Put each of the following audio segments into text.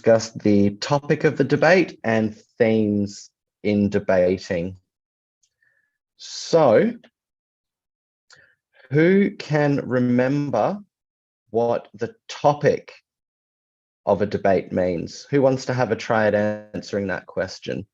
discuss the topic of the debate and themes in debating. So, who can remember what the topic of a debate means? Who wants to have a try at answering that question?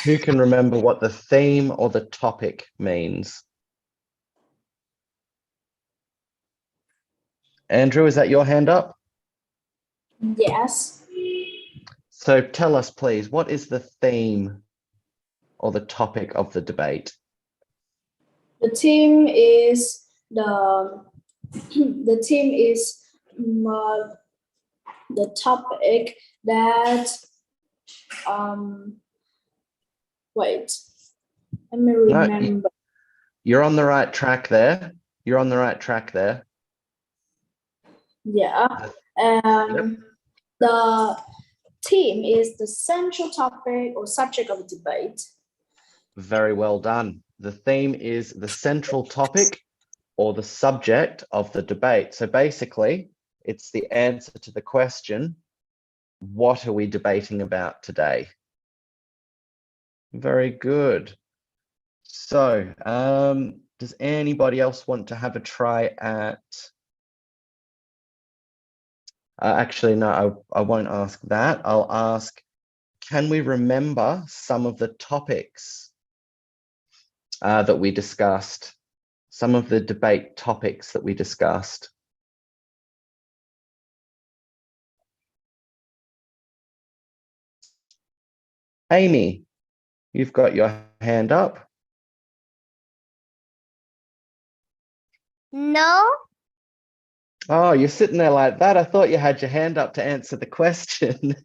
Who can remember what the theme or the topic means? Andrew, is that your hand up? Yes. So tell us, please, what is the theme or the topic of the debate? The theme is the theme is the topic that wait, let me remember. No, you're on the right track there. You're on the right track there. Yeah. Yep. The theme is the central topic or subject of debate. Very well done. The theme is the central topic or the subject of the debate. So basically, it's the answer to the question, what are we debating about today? Very good. So, does anybody else want to have a try at... actually, no, I won't ask that. I'll ask, can we remember some of the topics that we discussed? Some of the debate topics that we discussed? Amy, you've got your hand up. No. Oh, you're sitting there like that. I thought you had your hand up to answer the question.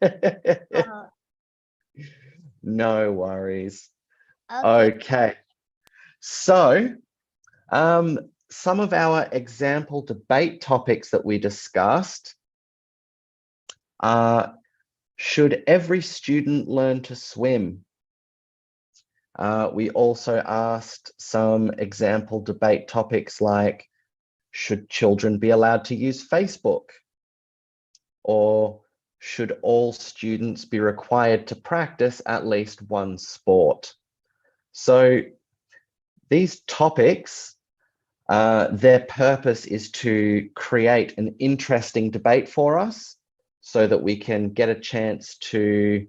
No worries. Okay. So, some of our example debate topics that we discussed are, should every student learn to swim? We also asked some example debate topics like, should children be allowed to use Facebook? Or should all students be required to practice at least one sport? So these topics, their purpose is to create an interesting debate for us so that we can get a chance to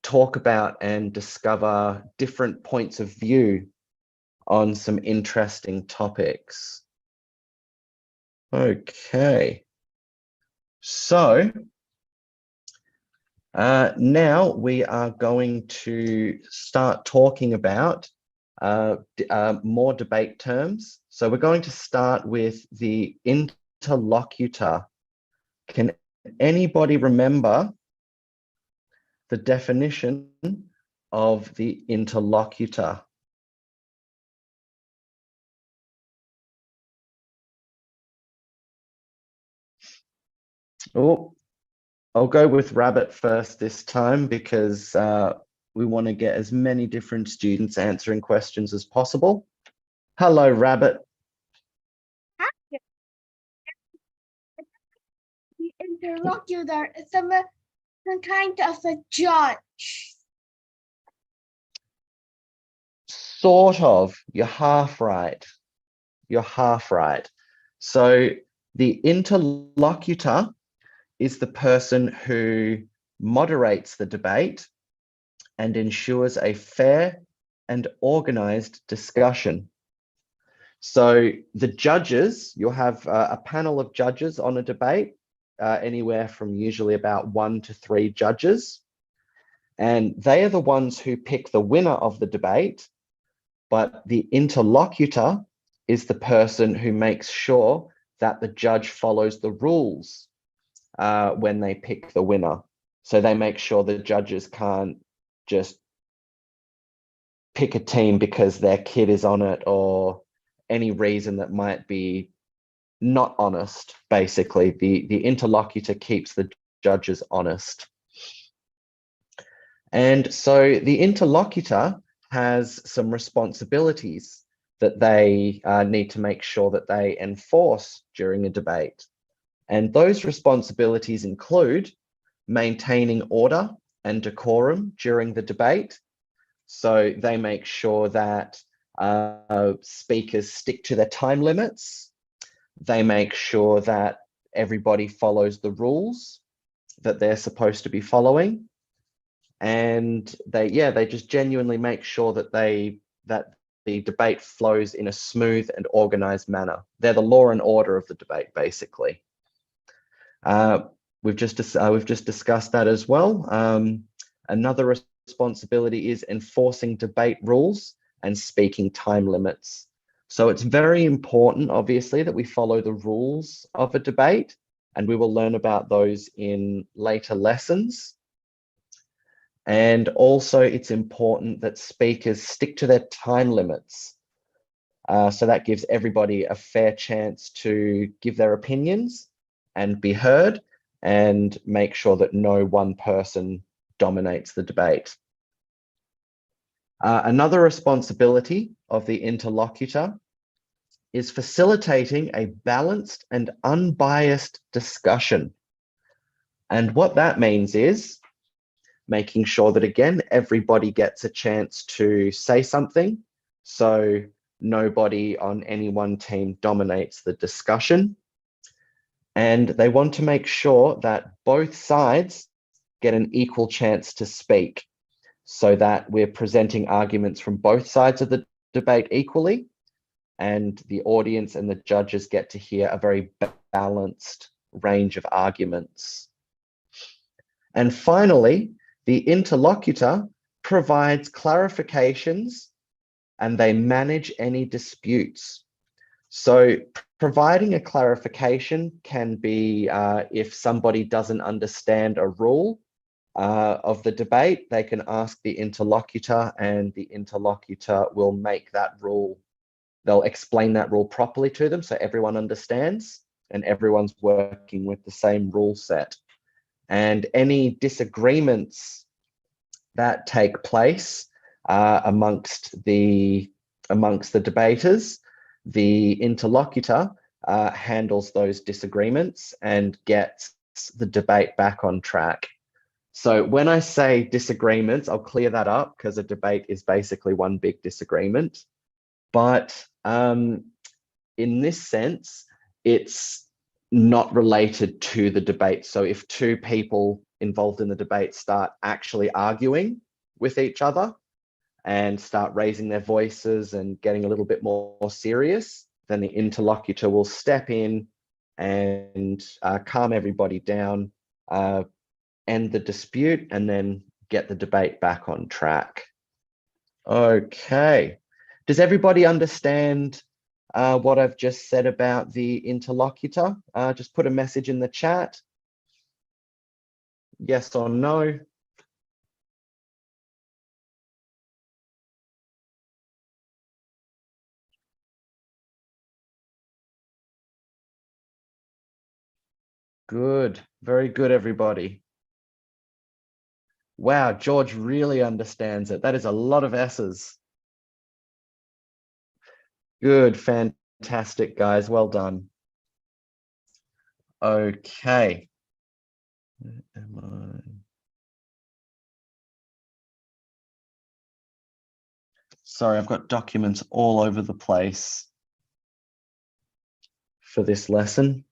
talk about and discover different points of view on some interesting topics. Okay, so now we are going to start talking about more debate terms. So we're going to start with the interlocutor. Can anybody remember the definition of the interlocutor? Oh, I'll go with Rabbit first this time because we want to get as many different students answering questions as possible. Hello, Rabbit. The interlocutor is some kind of a judge. Sort of. You're half right. You're half right. So the interlocutor is the person who moderates the debate and ensures a fair and organized discussion. So the judges, you'll have a panel of judges on a debate, anywhere from usually about 1 to 3 judges. And they are the ones who pick the winner of the debate, but the interlocutor is the person who makes sure that the judge follows the rules when they pick the winner. So they make sure the judges can't just pick a team because their kid is on it or any reason that might be not honest. Basically, the interlocutor keeps the judges honest. And so the interlocutor has some responsibilities that they need to make sure that they enforce during a debate. And those responsibilities include maintaining order and decorum during the debate. So they make sure that speakers stick to their time limits. They make sure that everybody follows the rules that they're supposed to be following. And they just genuinely make sure that the debate flows in a smooth and organized manner. They're the law and order of the debate, basically. We've just discussed that as well. Another responsibility is enforcing debate rules and speaking time limits. So it's very important, obviously, that we follow the rules of a debate, and we will learn about those in later lessons. And also it's important that speakers stick to their time limits. So that gives everybody a fair chance to give their opinions and be heard, and make sure that no one person dominates the debate. Another responsibility of the interlocutor is facilitating a balanced and unbiased discussion. And what that means is making sure that, again, everybody gets a chance to say something, so nobody on any one team dominates the discussion. And they want to make sure that both sides get an equal chance to speak, so that we're presenting arguments from both sides of the debate equally, and the audience and the judges get to hear a very balanced range of arguments. And finally, the interlocutor provides clarifications and they manage any disputes. So providing a clarification can be if somebody doesn't understand a rule of the debate, they can ask the interlocutor, and the interlocutor will make that rule. They'll explain that rule properly to them so everyone understands and everyone's working with the same rule set. And any disagreements that take place amongst the debaters, the interlocutor handles those disagreements and gets the debate back on track. So when I say disagreements, I'll clear that up, because a debate is basically one big disagreement. But in this sense, it's not related to the debate. So if two people involved in the debate start actually arguing with each other and start raising their voices and getting a little bit more serious, then the interlocutor will step in and calm everybody down, end the dispute, and then get the debate back on track. Okay. Does everybody understand what I've just said about the interlocutor? Just put a message in the chat. Yes or no? Good. Very good, everybody. Wow, George really understands it. That is a lot of S's. Good, fantastic, guys. Well done. Okay. Where am I? Sorry, I've got documents all over the place for this lesson.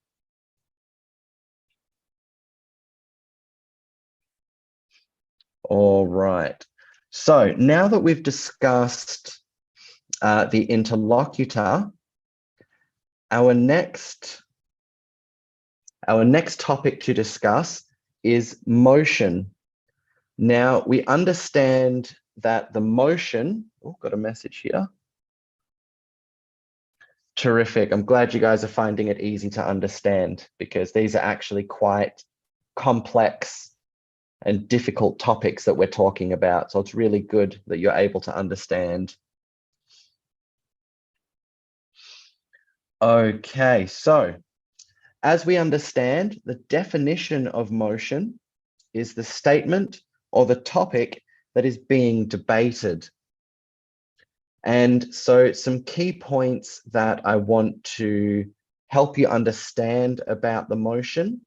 All right. So now that we've discussed the interlocutor, our next topic to discuss is motion. Now we understand that the motion, oh, got a message here. Terrific. I'm glad you guys are finding it easy to understand, because these are actually quite complex and difficult topics that we're talking about. So it's really good that you're able to understand. Okay, so as we understand, the definition of motion is the statement or the topic that is being debated. And so some key points that I want to help you understand about the motion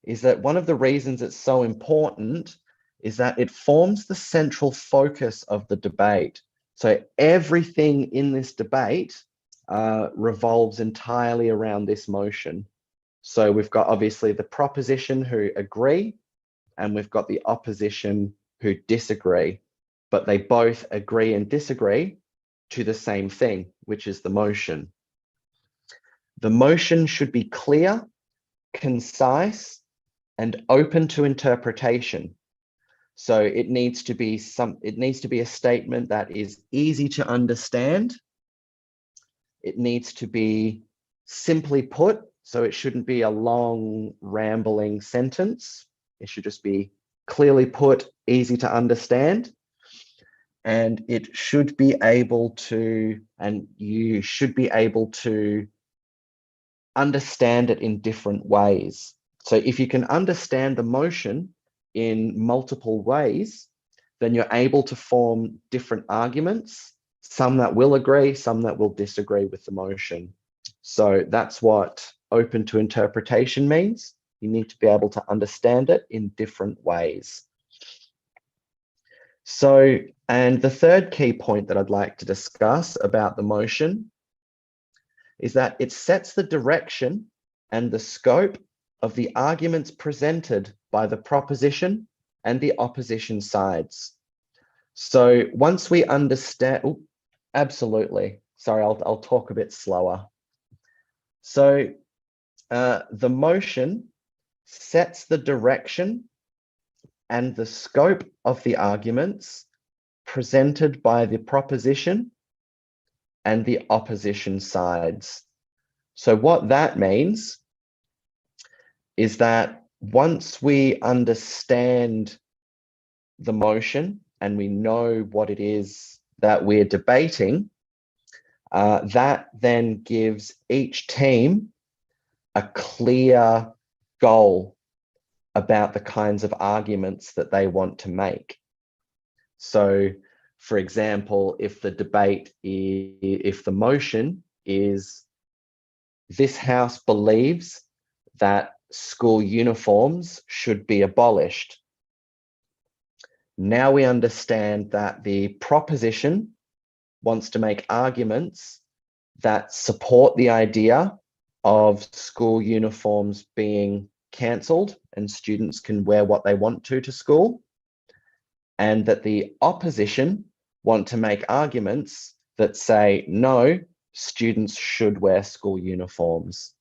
is that one of the reasons it's so important is that it forms the central focus of the debate. So everything in this debate revolves entirely around this motion. So we've got obviously the proposition who agree, and we've got the opposition who disagree, but they both agree and disagree to the same thing, which is the motion. The motion should be clear, concise, and open to interpretation. So it needs to be a statement that is easy to understand. It needs to be simply put, so it shouldn't be a long, rambling sentence. It should just be clearly put, easy to understand. And it should be able to, and you should be able to understand it in different ways. So if you can understand the motion in multiple ways, then you're able to form different arguments, some that will agree, some that will disagree with the motion. So that's what open to interpretation means. You need to be able to understand it in different ways. So, and the third key point that I'd like to discuss about the motion is that it sets the direction and the scope of the arguments presented by the proposition and the opposition sides. So once we understand, absolutely, sorry, I'll talk a bit slower. So the motion sets the direction and the scope of the arguments presented by the proposition and the opposition sides. So what that means is that once we understand the motion and we know what it is that we're debating, that then gives each team a clear goal about the kinds of arguments that they want to make. So, for example, if the motion is, this house believes that school uniforms should be abolished. Now we understand that the proposition wants to make arguments that support the idea of school uniforms being cancelled and students can wear what they want to school, and that the opposition want to make arguments that say, no, students should wear school uniforms.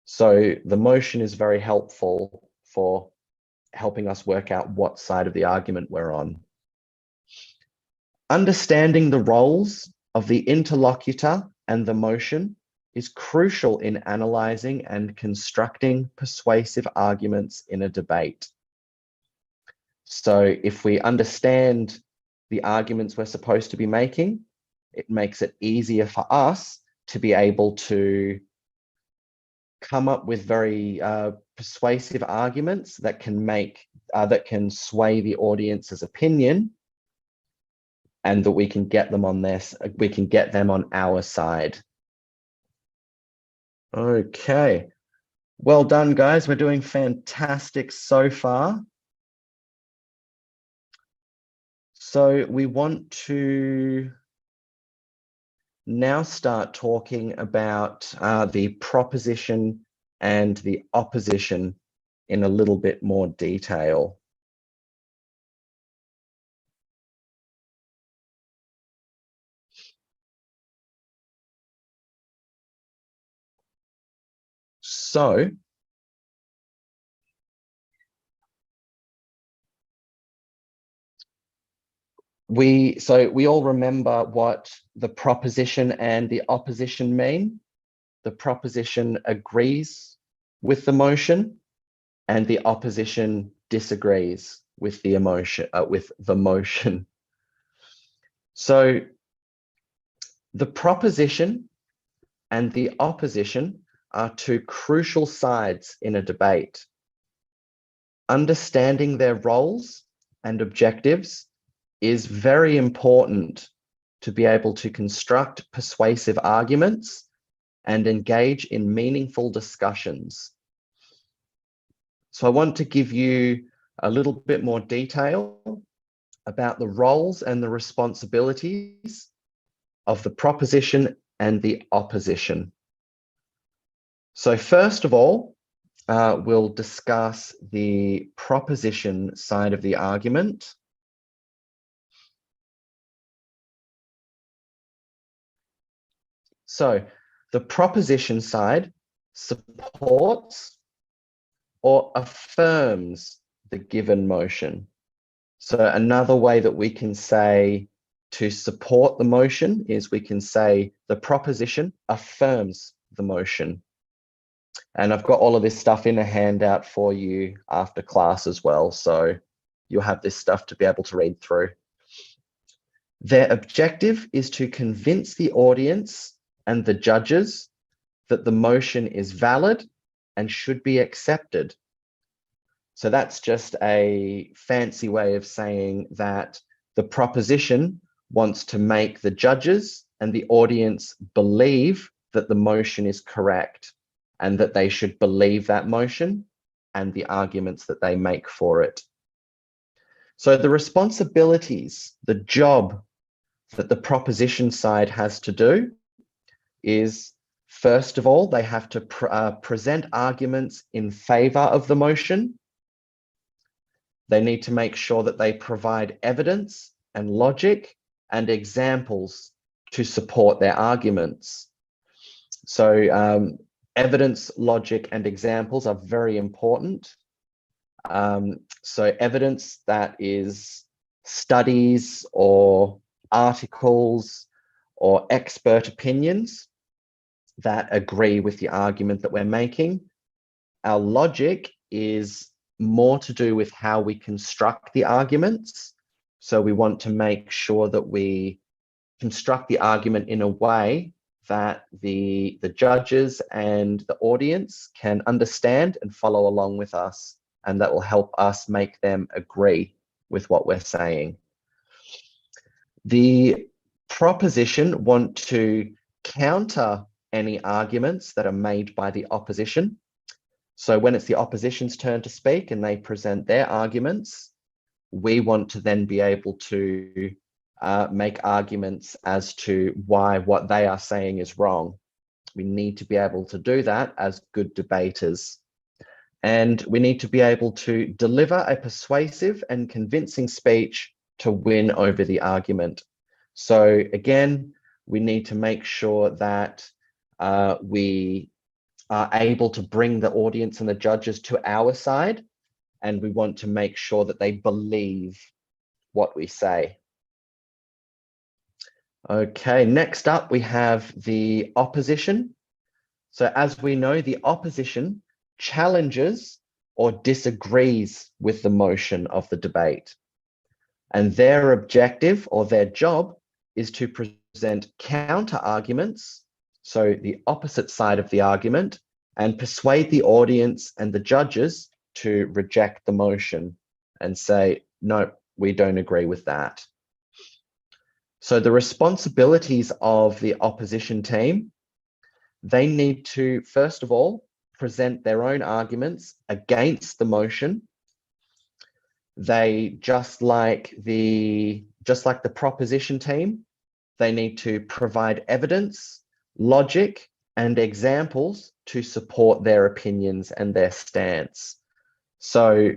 So the motion is very helpful for helping us work out what side of the argument we're on. Understanding the roles of the interlocutor and the motion is crucial in analysing and constructing persuasive arguments in a debate. So if we understand the arguments we're supposed to be making, it makes it easier for us to be able to come up with very persuasive arguments that can sway the audience's opinion, and that we can get them on our side. Okay, well done, guys. We're doing fantastic so far. So we want to now start talking about the proposition and the opposition in a little bit more detail. So we all remember what the proposition and the opposition mean. The proposition agrees with the motion, and the opposition disagrees with the motion. So the proposition and the opposition are two crucial sides in a debate. Understanding their roles and objectives is very important to be able to construct persuasive arguments and engage in meaningful discussions. So I want to give you a little bit more detail about the roles and the responsibilities of the proposition and the opposition. So first of all, we'll discuss the proposition side of the argument. So the proposition side supports or affirms the given motion. So another way that we can say to support the motion is we can say the proposition affirms the motion. And I've got all of this stuff in a handout for you after class as well. So you'll have this stuff to be able to read through. Their objective is to convince the audience and the judges that the motion is valid and should be accepted. So that's just a fancy way of saying that the proposition wants to make the judges and the audience believe that the motion is correct and that they should believe that motion and the arguments that they make for it. So the responsibilities, the job that the proposition side has to do is, first of all, they have to present arguments in favor of the motion. They need to make sure that they provide evidence and logic and examples to support their arguments. So evidence, logic, and examples are very important. So evidence, that is studies or articles or expert opinions that agree with the argument that we're making. Our logic is more to do with how we construct the arguments. So we want to make sure that we construct the argument in a way that the judges and the audience can understand and follow along with us, and that will help us make them agree with what we're saying. The proposition want to counter any arguments that are made by the opposition. So when it's the opposition's turn to speak and they present their arguments, we want to then be able to make arguments as to why what they are saying is wrong. We need to be able to do that as good debaters. And we need to be able to deliver a persuasive and convincing speech to win over the argument. So again, we need to make sure that we are able to bring the audience and the judges to our side, and we want to make sure that they believe what we say. Okay, next up we have the opposition. So as we know, the opposition challenges or disagrees with the motion of the debate. And their objective or their job is to present counter arguments, so the opposite side of the argument, and persuade the audience and the judges to reject the motion and say, no, we don't agree with that. So the responsibilities of the opposition team, they need to, first of all, present their own arguments against the motion. They, just like the proposition team, they need to provide evidence, logic, and examples to support their opinions and their stance. So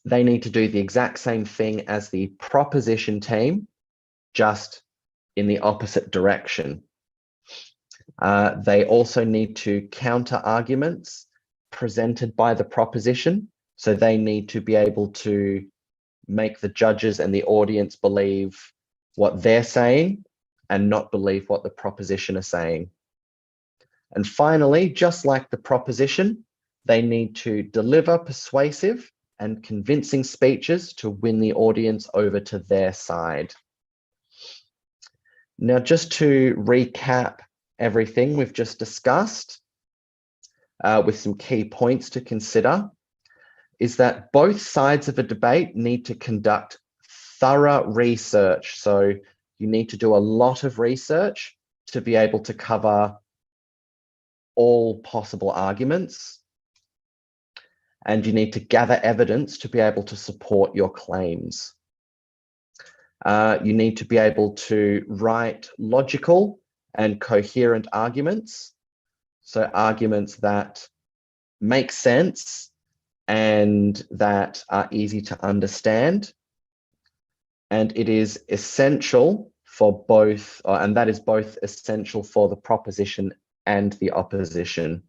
they need to do the exact same thing as the proposition team, just in the opposite direction. They also need to counter arguments presented by the proposition. So they need to be able to make the judges and the audience believe what they're saying and not believe what the proposition is saying. And finally, just like the proposition, they need to deliver persuasive and convincing speeches to win the audience over to their side. Now, just to recap everything we've just discussed with some key points to consider, is that both sides of a debate need to conduct thorough research. So you need to do a lot of research to be able to cover all possible arguments. And you need to gather evidence to be able to support your claims. You need to be able to write logical and coherent arguments. So arguments that make sense and that are easy to understand. And it is essential for both, and that is both essential for the proposition and the opposition.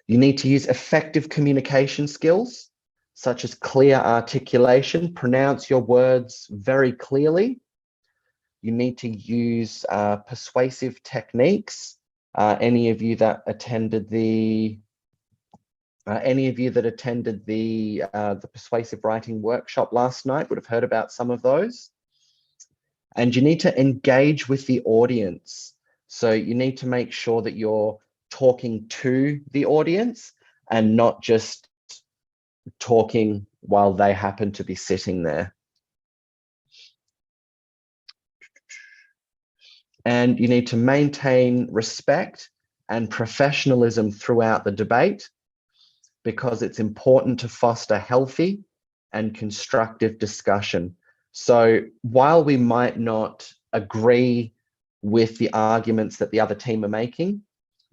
You need to use effective communication skills, such as clear articulation, pronounce your words very clearly. You need to use persuasive techniques. Any of you that attended the persuasive writing workshop last night would have heard about some of those. And you need to engage with the audience. So you need to make sure that you're talking to the audience and not just talking while they happen to be sitting there. And you need to maintain respect and professionalism throughout the debate, because it's important to foster healthy and constructive discussion. So while we might not agree with the arguments that the other team are making,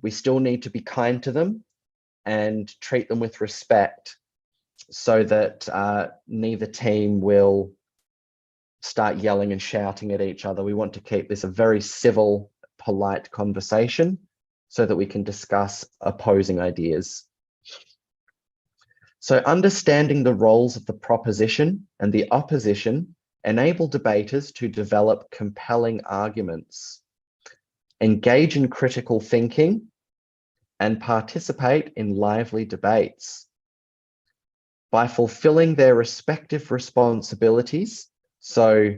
we still need to be kind to them and treat them with respect, so that neither team will start yelling and shouting at each other. We want to keep this a very civil, polite conversation so that we can discuss opposing ideas. So understanding the roles of the proposition and the opposition enable debaters to develop compelling arguments, engage in critical thinking, and participate in lively debates. By fulfilling their respective responsibilities, so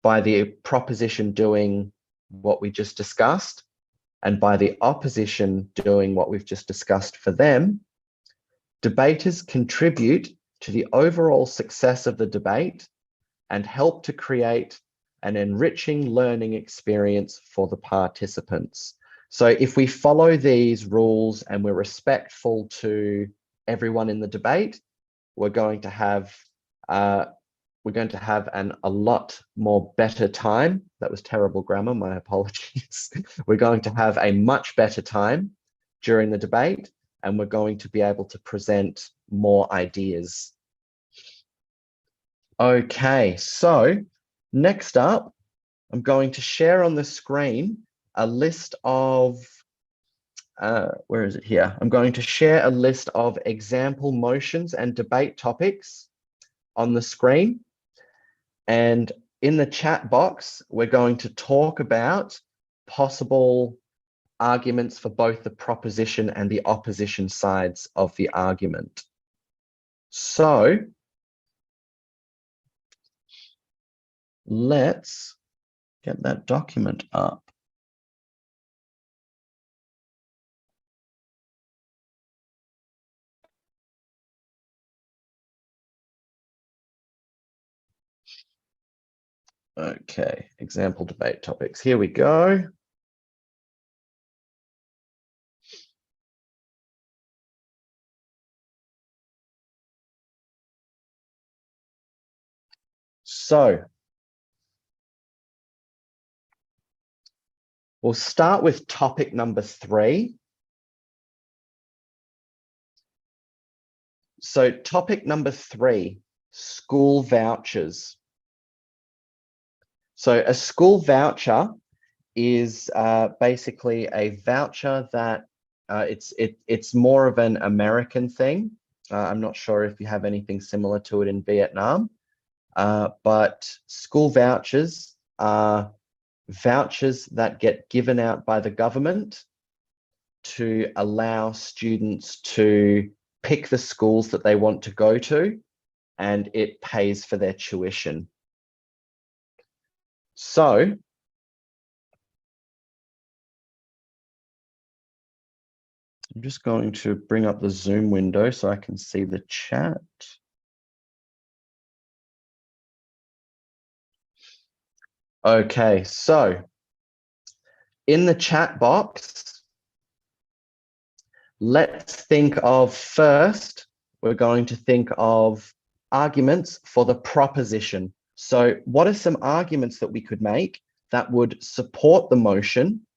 by the proposition doing what we just discussed, and by the opposition doing what we've just discussed for them, debaters contribute to the overall success of the debate and help to create an enriching learning experience for the participants. So if we follow these rules and we're respectful to everyone in the debate, we're going to have a lot more better time. That was terrible grammar, my apologies. We're going to have a much better time during the debate, and we're going to be able to present more ideas. Okay, so next up, I'm going to share on the screen a list of, where is it here? I'm going to share a list of example motions and debate topics on the screen. And in the chat box, we're going to talk about possible arguments for both the proposition and the opposition sides of the argument. So let's get that document up. Okay, example debate topics. Here we go. So we'll start with topic number 3. So topic number 3, school vouchers. So a school voucher is basically a voucher that it's more of an American thing. I'm not sure if you have anything similar to it in Vietnam, but school vouchers are vouchers that get given out by the government to allow students to pick the schools that they want to go to, and it pays for their tuition. So, 'cause I'm just going to bring up the Zoom window so I can see the chat. Okay, so in the chat box, let's think of first, we're going to think of arguments for the proposition. So what are some arguments that we could make that would support the motion?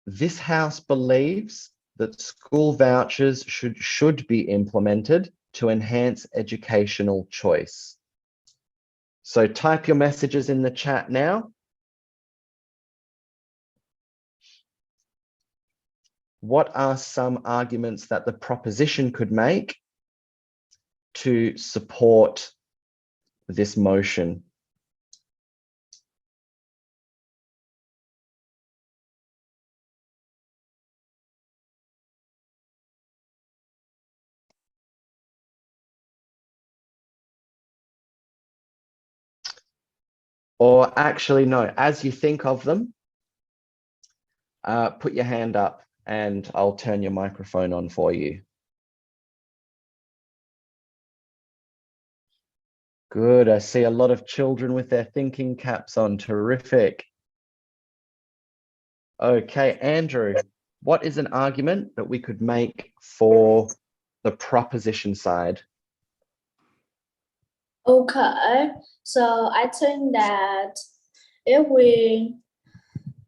This house believes that school vouchers should be implemented to enhance educational choice. So type your messages in the chat now. What are some arguments that the proposition could make to support this motion? Or actually, no, as you think of them, put your hand up and I'll turn your microphone on for you. Good, I see a lot of children with their thinking caps on, terrific. Okay, Andrew, what is an argument that we could make for the proposition side? Okay, so I think that if we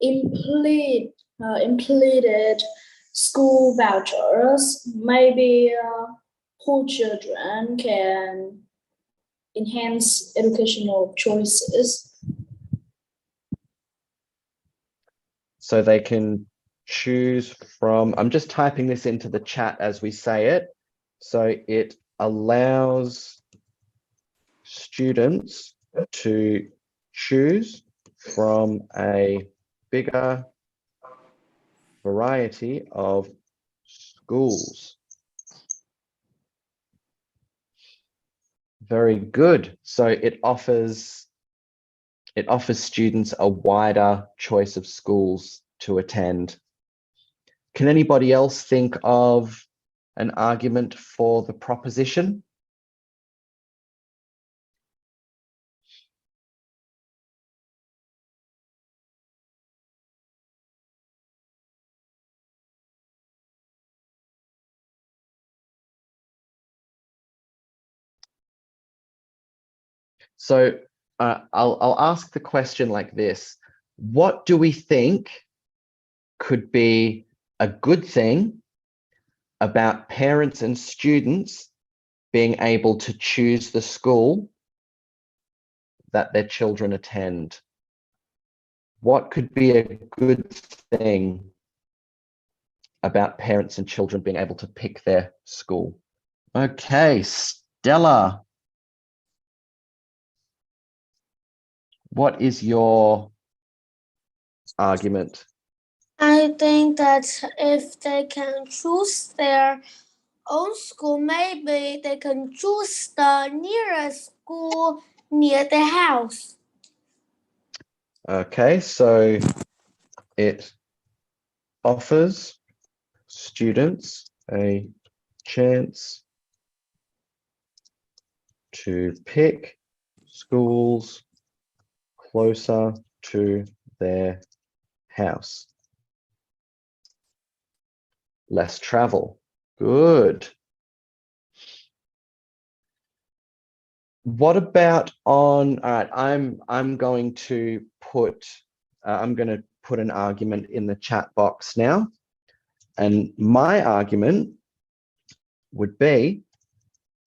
implemented school vouchers, maybe poor children can enhance educational choices. So they can choose from, I'm just typing this into the chat as we say it. So it allows students to choose from a bigger variety of schools. Very good. So it offers students a wider choice of schools to attend. Can anybody else think of an argument for the proposition? So I'll ask the question like this. What do we think could be a good thing about parents and students being able to choose the school that their children attend? What could be a good thing about parents and children being able to pick their school? Okay, Stella, what is your argument? I think that if they can choose their own school, maybe they can choose the nearest school near their house. Okay, so it offers students a chance to pick schools closer to their house. Less travel. Good. What about on, all right, I'm going to put an argument in the chat box now. And my argument would be,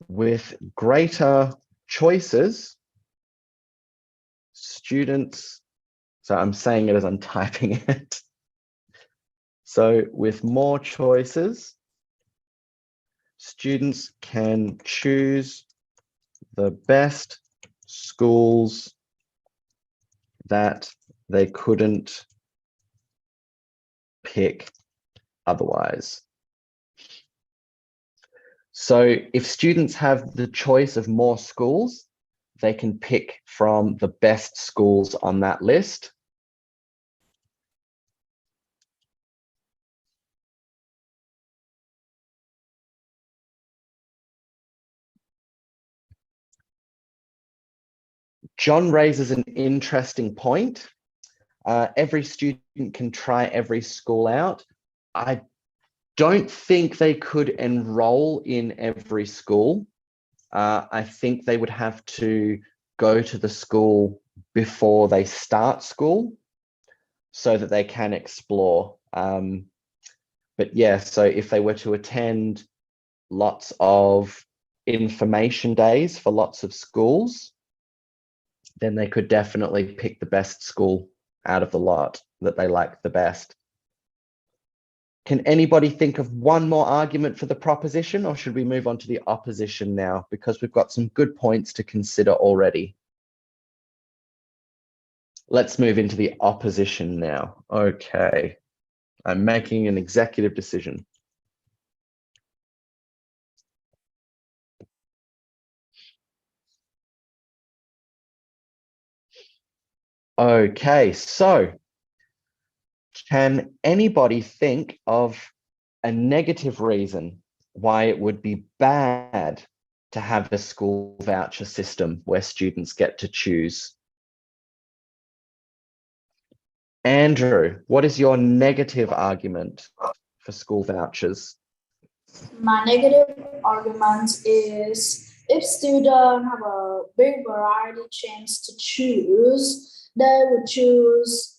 with greater choices, students, so I'm saying it as I'm typing it. So with more choices, students can choose the best schools that they couldn't pick otherwise. So if students have the choice of more schools, they can pick from the best schools on that list. John raises an interesting point. Every student can try every school out. I don't think they could enroll in every school. I think they would have to go to the school before they start school so that they can explore. But yeah, so if they were to attend lots of information days for lots of schools, then they could definitely pick the best school out of the lot that they like the best. Can anybody think of one more argument for the proposition, or should we move on to the opposition now? Because we've got some good points to consider already. Let's move into the opposition now. Okay, I'm making an executive decision. Okay, so can anybody think of a negative reason why it would be bad to have a school voucher system where students get to choose? Andrew, what is your negative argument for school vouchers? My negative argument is if students have a big variety chance to choose, they would choose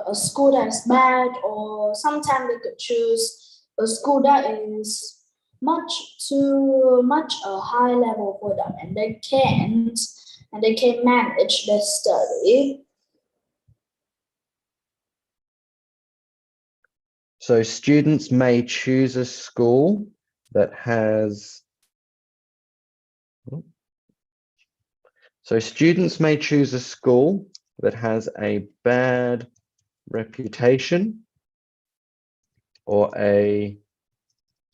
a school that's bad, or sometimes they could choose a school that is much too much a high level for them, and they can't manage their study. So students may choose a school that has, so students may choose a school that has a bad reputation, or a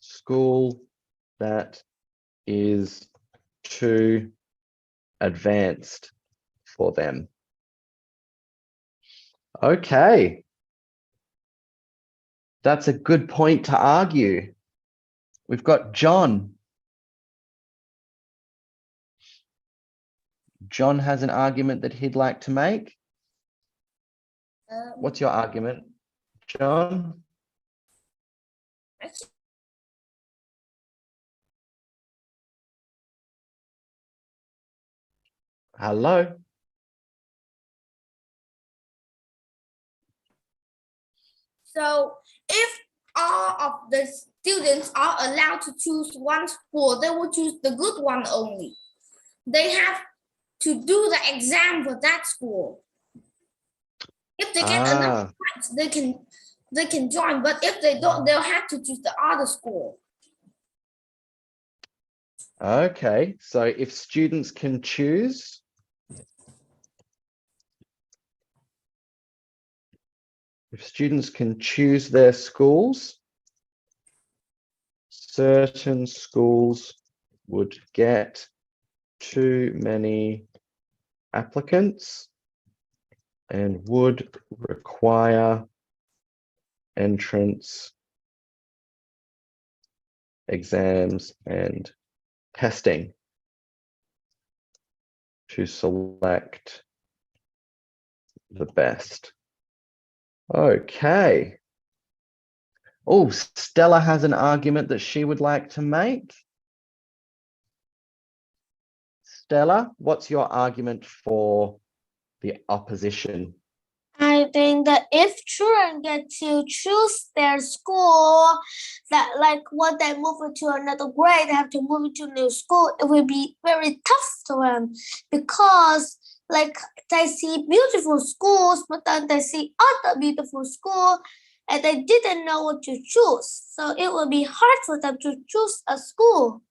school that is too advanced for them. Okay. That's a good point to argue. We've got John. John has an argument that he'd like to make. What's your argument, John? Hello? So if all of the students are allowed to choose one school, they will choose the good one only. They have to do the exam for that school. If they get enough points, they can join. But if they don't, they'll have to choose the other school. Okay, so if students can choose, their schools, certain schools would get too many applicants and would require entrance exams and testing to select the best. Okay. Oh, Stella has an argument that she would like to make. Stella, what's your argument for the opposition? I think that if children get to choose their school, that like when they move into another grade, they have to move into a new school, it will be very tough to them because like they see beautiful schools, but then they see other beautiful school and they didn't know what to choose. So it will be hard for them to choose a school.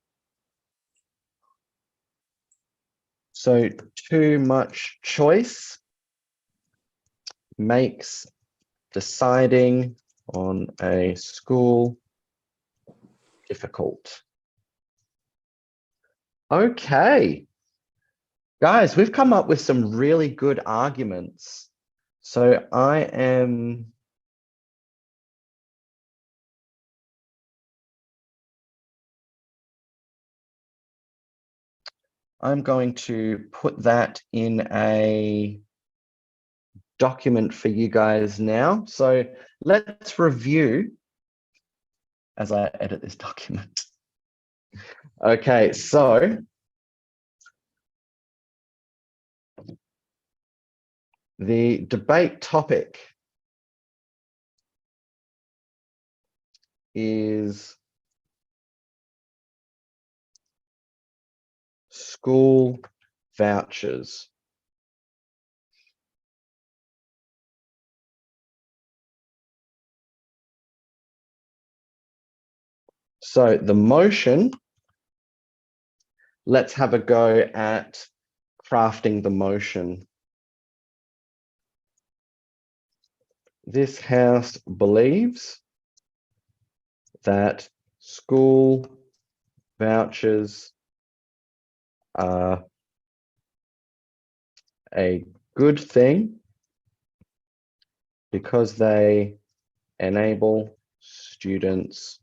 So too much choice makes deciding on a school difficult. Okay. Guys, we've come up with some really good arguments. So I'm I'm going to put that in a document for you guys now. So let's review as I edit this document. Okay, so the debate topic is school vouchers. So the motion, let's have a go at crafting the motion. This house believes that school vouchers are a good thing because they enable students'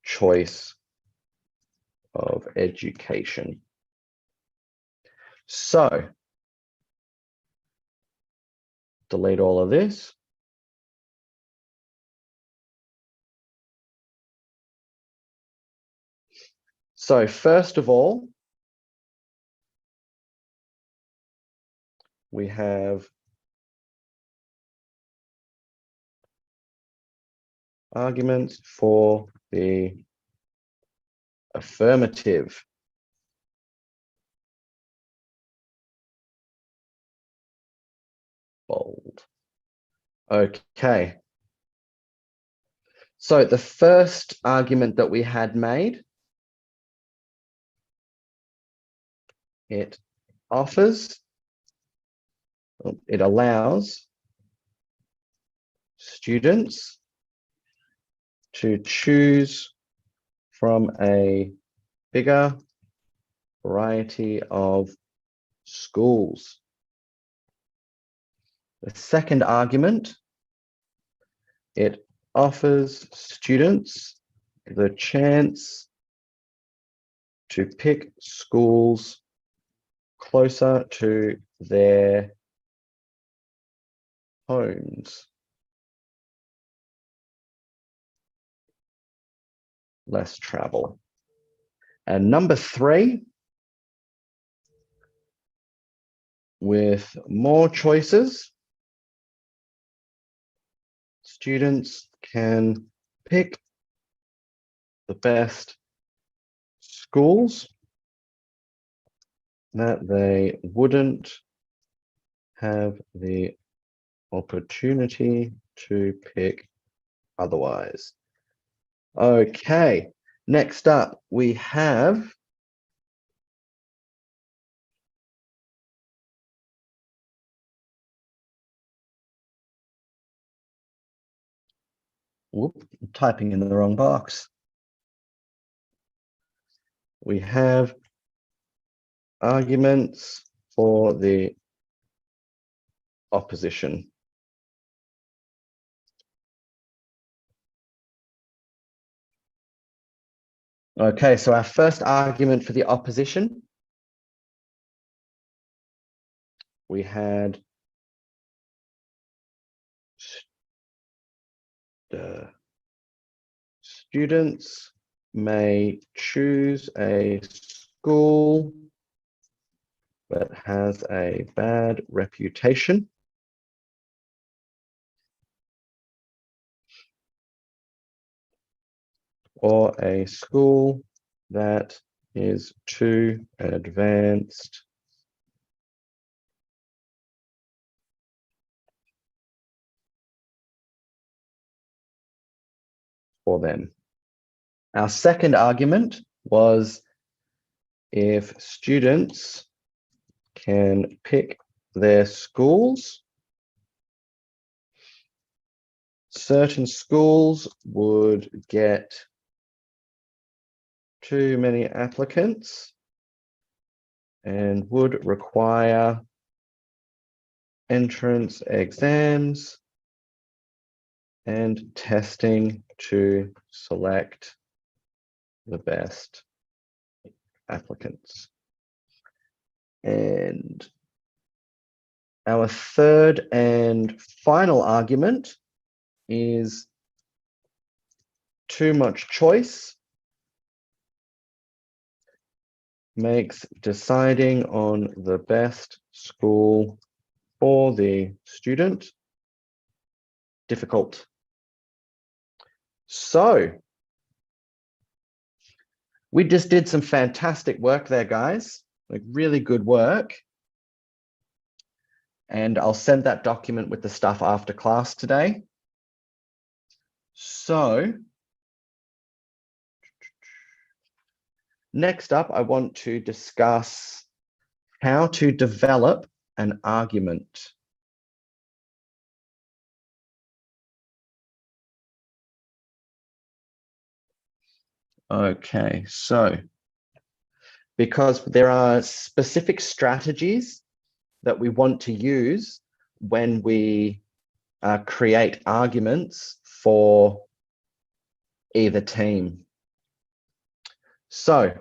choice of education. So, delete all of this. So first of all, we have arguments for the affirmative. Bold. Okay. So the first argument that we had made, it allows students to choose from a bigger variety of schools. The second argument, it offers students the chance to pick schools closer to their homes. Less travel. And number 3, with more choices, students can pick the best schools that they wouldn't have the opportunity to pick otherwise. Okay, next up we have I'm typing in the wrong box. We have arguments for the opposition. Okay, so our first argument for the opposition, we had the students may choose a school that has a bad reputation. Or a school that is too advanced for them. Our second argument was if students can pick their schools, certain schools would get too many applicants and would require entrance exams and testing to select the best applicants. And our third and final argument is too much choice makes deciding on the best school for the student difficult. So we just did some fantastic work there, guys, like really good work. And I'll send that document with the stuff after class today. So next up, I want to discuss how to develop an argument. Okay, so because there are specific strategies that we want to use when we create arguments for either team. So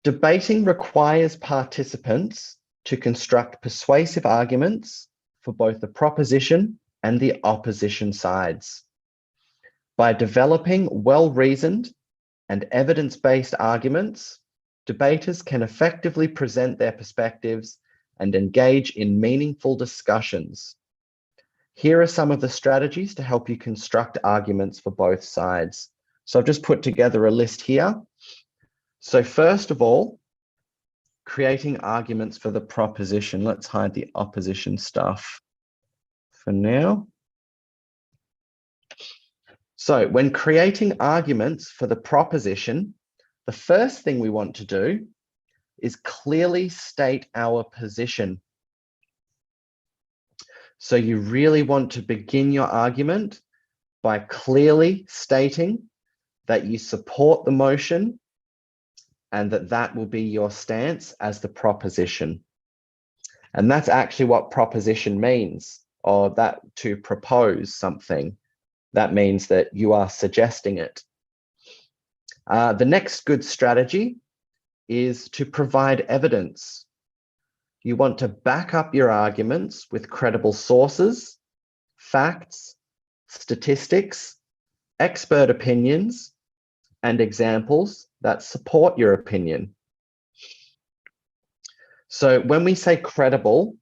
debating requires participants to construct persuasive arguments for both the proposition and the opposition sides. By developing well-reasoned and evidence-based arguments, debaters can effectively present their perspectives and engage in meaningful discussions. Here are some of the strategies to help you construct arguments for both sides. So I've just put together a list here. So first of all, creating arguments for the proposition. Let's hide the opposition stuff for now. So when creating arguments for the proposition, the first thing we want to do is clearly state our position. So you really want to begin your argument by clearly stating that you support the motion and that will be your stance as the proposition. And that's actually what proposition means, or that to propose something. That means that you are suggesting it. The next good strategy is to provide evidence. You want to back up your arguments with credible sources, facts, statistics, expert opinions, and examples that support your opinion. So when we say credible,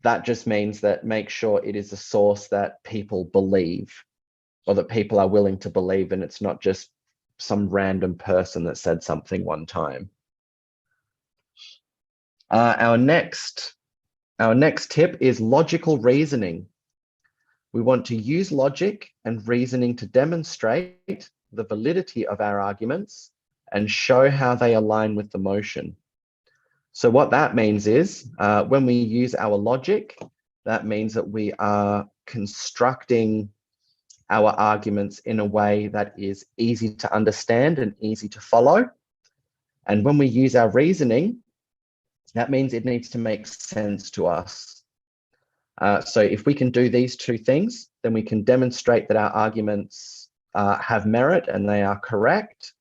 that just means that make sure it is a source that people believe, or that people are willing to believe, and it's not just some random person that said something one time. Our next tip is logical reasoning. We want to use logic and reasoning to demonstrate the validity of our arguments and show how they align with the motion. So what that means is when we use our logic, that means that we are constructing our arguments in a way that is easy to understand and easy to follow. And when we use our reasoning, that means it needs to make sense to us. So if we can do these two things, then we can demonstrate that our arguments have merit and they are correct.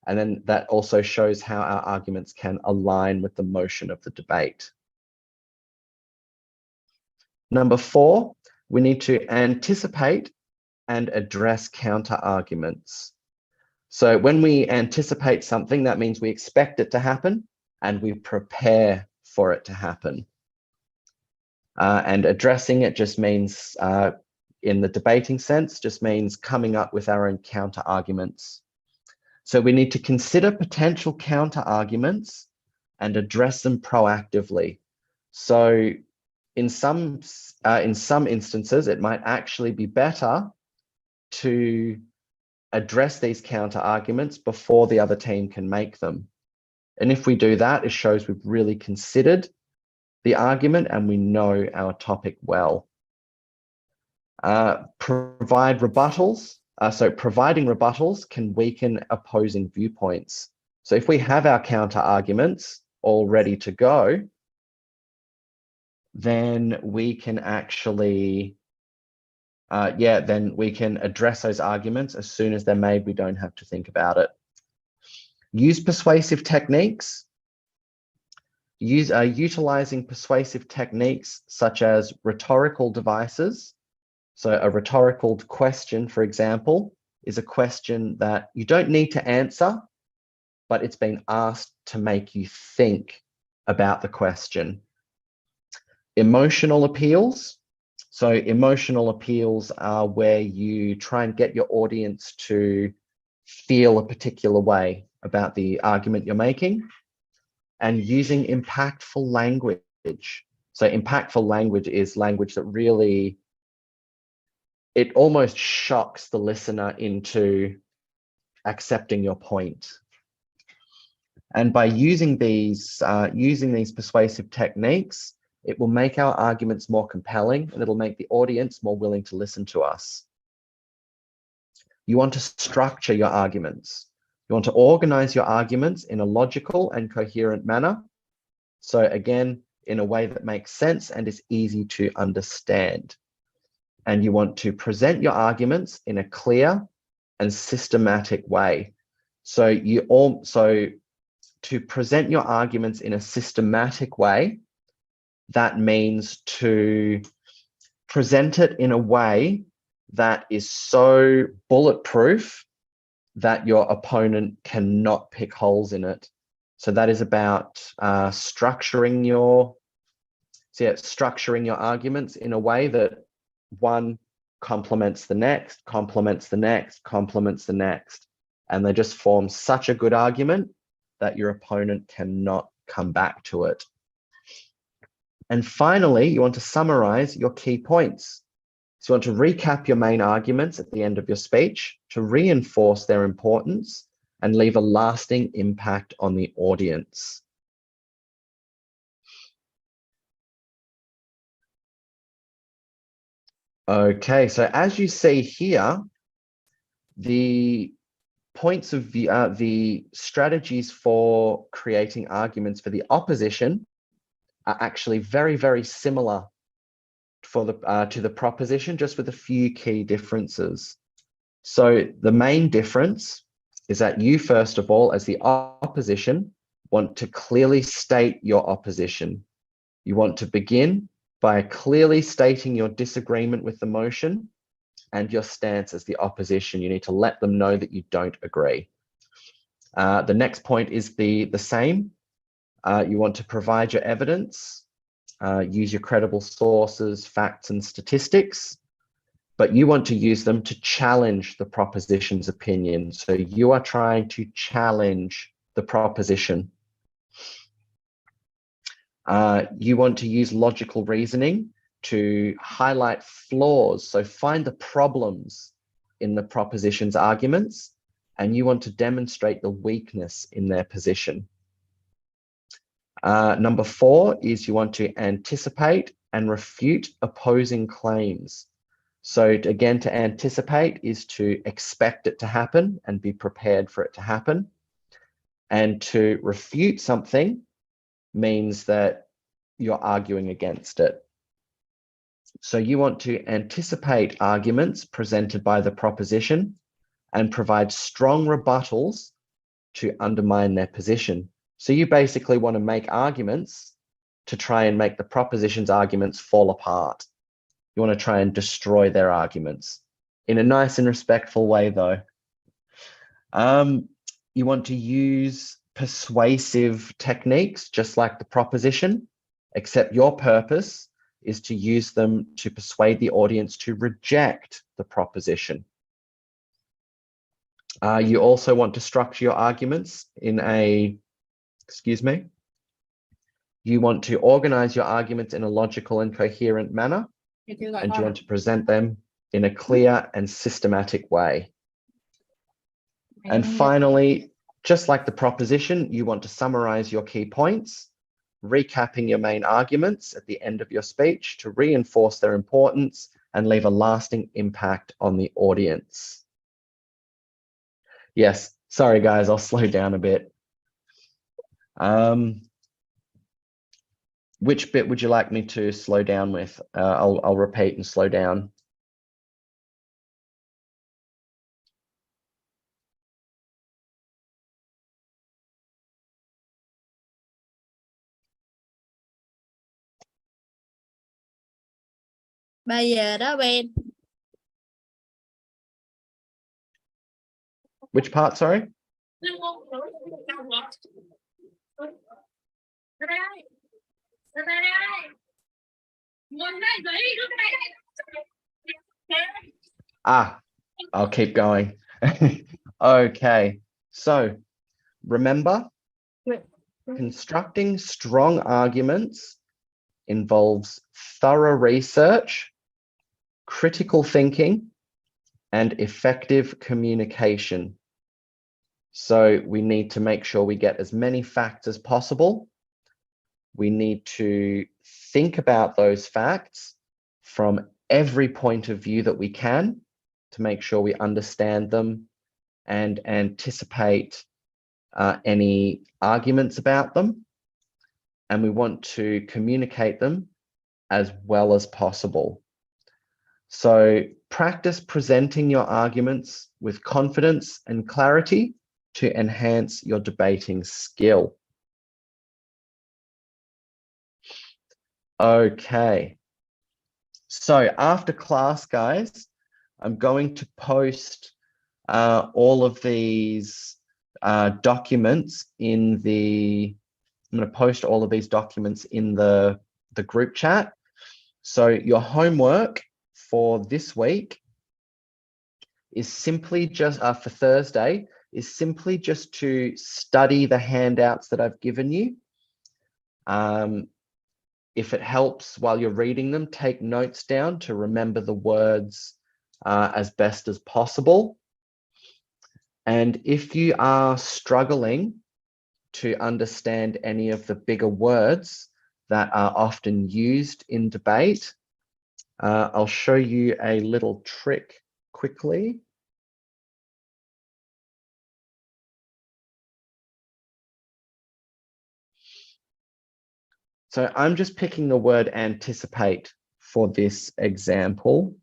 And then that also shows how our arguments can align with the motion of the debate. Number 4, we need to anticipate and address counter arguments. So when we anticipate something, that means we expect it to happen and we prepare for it to happen. And addressing it just means, in the debating sense, just means coming up with our own counter arguments. So we need to consider potential counter arguments and address them proactively. So in some instances, it might actually be better to address these counter arguments before the other team can make them. And if we do that, it shows we've really considered the argument and we know our topic well. Provide rebuttals. So providing rebuttals can weaken opposing viewpoints. So if we have our counter arguments all ready to go, then we can actually yeah, then we can address those arguments as soon as they're made. We don't have to think about it. Use persuasive techniques. Utilizing persuasive techniques such as rhetorical devices. So a rhetorical question, for example, is a question that you don't need to answer, but it's been asked to make you think about the question. Emotional appeals. So emotional appeals are where you try and get your audience to feel a particular way about the argument you're making. And using impactful language. So impactful language is language that really, it almost shocks the listener into accepting your point. And by using these persuasive techniques, it will make our arguments more compelling and it'll make the audience more willing to listen to us. You want to structure your arguments. You want to organize your arguments in a logical and coherent manner. So again, in a way that makes sense and is easy to understand. And you want to present your arguments in a clear and systematic way. So to present your arguments in a systematic way, that means to present it in a way that is so bulletproof that your opponent cannot pick holes in it. So that is about structuring your arguments in a way that one complements the next, complements the next, complements the next. And they just form such a good argument that your opponent cannot come back to it. And finally, you want to summarize your key points. So you want to recap your main arguments at the end of your speech to reinforce their importance and leave a lasting impact on the audience. Okay, so as you see here, the points of the strategies for creating arguments for the opposition are actually very, very similar for to the proposition, just with a few key differences. So the main difference is that you, first of all, as the opposition, want to clearly state your opposition. You want to begin by clearly stating your disagreement with the motion and your stance as the opposition. You need to let them know that you don't agree. The next point is the same. You want to provide your evidence, use your credible sources, facts, and statistics, but you want to use them to challenge the proposition's opinion. So you are trying to challenge the proposition. You want to use logical reasoning to highlight flaws. So find the problems in the proposition's arguments, and you want to demonstrate the weakness in their position. Number 4 is you want to anticipate and refute opposing claims. So again, to anticipate is to expect it to happen and be prepared for it to happen. And to refute something means that you're arguing against it. So you want to anticipate arguments presented by the proposition and provide strong rebuttals to undermine their position. So you basically want to make arguments to try and make the proposition's arguments fall apart. You want to try and destroy their arguments in a nice and respectful way, though. You want to use persuasive techniques, just like the proposition, except your purpose is to use them to persuade the audience to reject the proposition. You also want to structure your arguments in a, you want to organize your arguments in a logical and coherent manner, and you want to present them in a clear and systematic way. And finally, just like the proposition, you want to summarize your key points, recapping your main arguments at the end of your speech to reinforce their importance and leave a lasting impact on the audience. Yes, sorry guys, I'll slow down a bit. Which bit would you like me to slow down with? I'll repeat and slow down. Bây giờ đó Ben. Which part, sorry? Ah, I'll keep going. Okay, so remember, constructing strong arguments involves thorough research, critical thinking, and effective communication. So we need to make sure we get as many facts as possible. We need to think about those facts from every point of view that we can to make sure we understand them and anticipate any arguments about them. And we want to communicate them as well as possible. So practice presenting your arguments with confidence and clarity to enhance your debating skill. Okay. So after class, guys, I'm going to post all of these documents in the, I'm going to post all of these documents in the group chat. So your homework for this week is simply just, for Thursday, is simply just to study the handouts that I've given you. If it helps while you're reading them, take notes down to remember the words as best as possible. And if you are struggling to understand any of the bigger words that are often used in debate, I'll show you a little trick quickly. So I'm just picking the word anticipate for this example.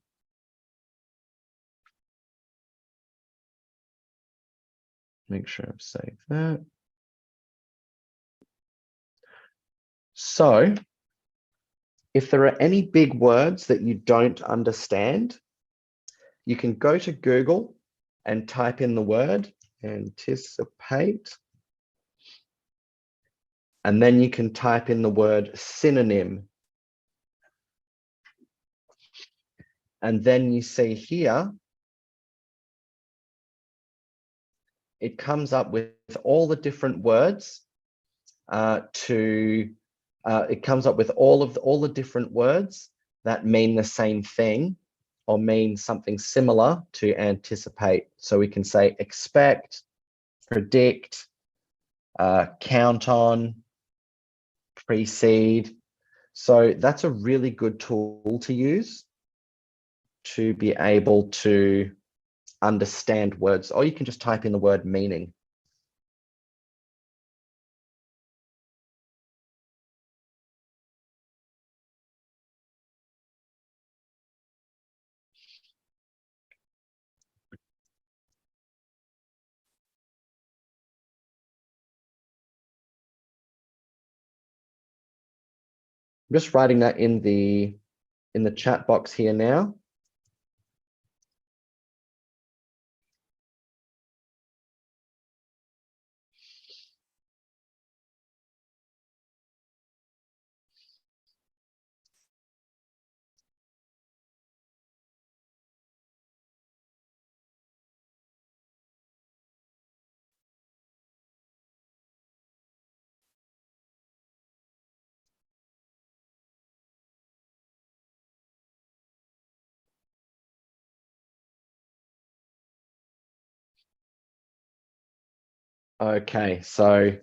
Make sure I've saved that. So if there are any big words that you don't understand, you can go to Google and type in the word anticipate. And then you can type in the word synonym. And then you see here, it comes up with all the different words it comes up with all the different words that mean the same thing or mean something similar to anticipate. So we can say expect, predict, count on, precede. So that's a really good tool to use to be able to understand words, or you can just type in the word meaning. I'm just writing that in the chat box here now. Okay, so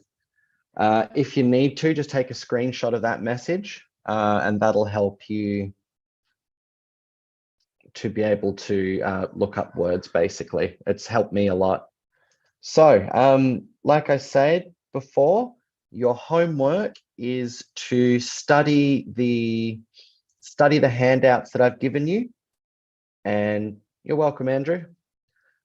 if you need to, just take a screenshot of that message and that'll help you to be able to look up words, basically. It's helped me a lot. So like I said before, your homework is to study the handouts that I've given you. And you're welcome, Andrew.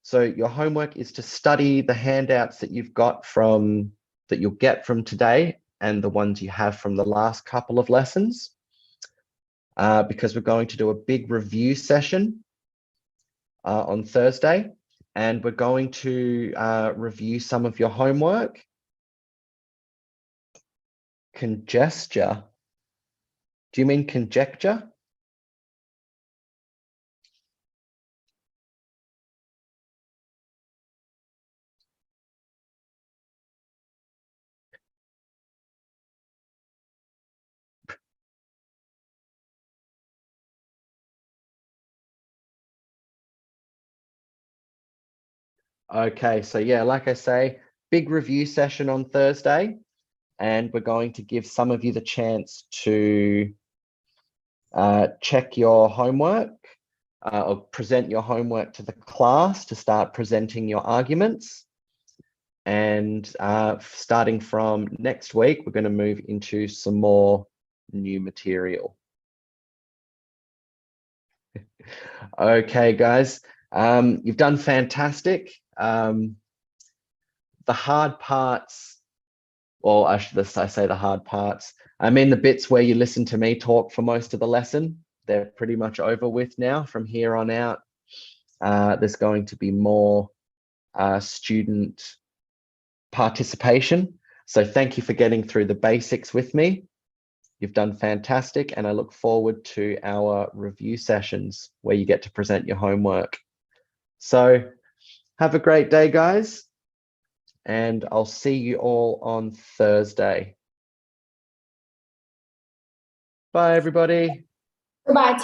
So your homework is to study the handouts that you've got that you'll get from today and the ones you have from the last couple of lessons. because we're going to do a big review session on Thursday, and we're going to review some of your homework. Congesture? Do you mean conjecture? Okay, so yeah, like I say, big review session on Thursday, and we're going to give some of you the chance to check your homework or present your homework to the class to start presenting your arguments. And starting from next week, we're going to move into some more new material. Okay, guys, you've done fantastic. The hard parts, or I say the hard parts, I mean the bits where you listen to me talk for most of the lesson, they're pretty much over with now. From here on out, there's going to be more student participation. So thank you for getting through the basics with me. You've done fantastic, and I look forward to our review sessions where you get to present your homework. So have a great day, guys, and I'll see you all on Thursday. Bye, everybody. Goodbye.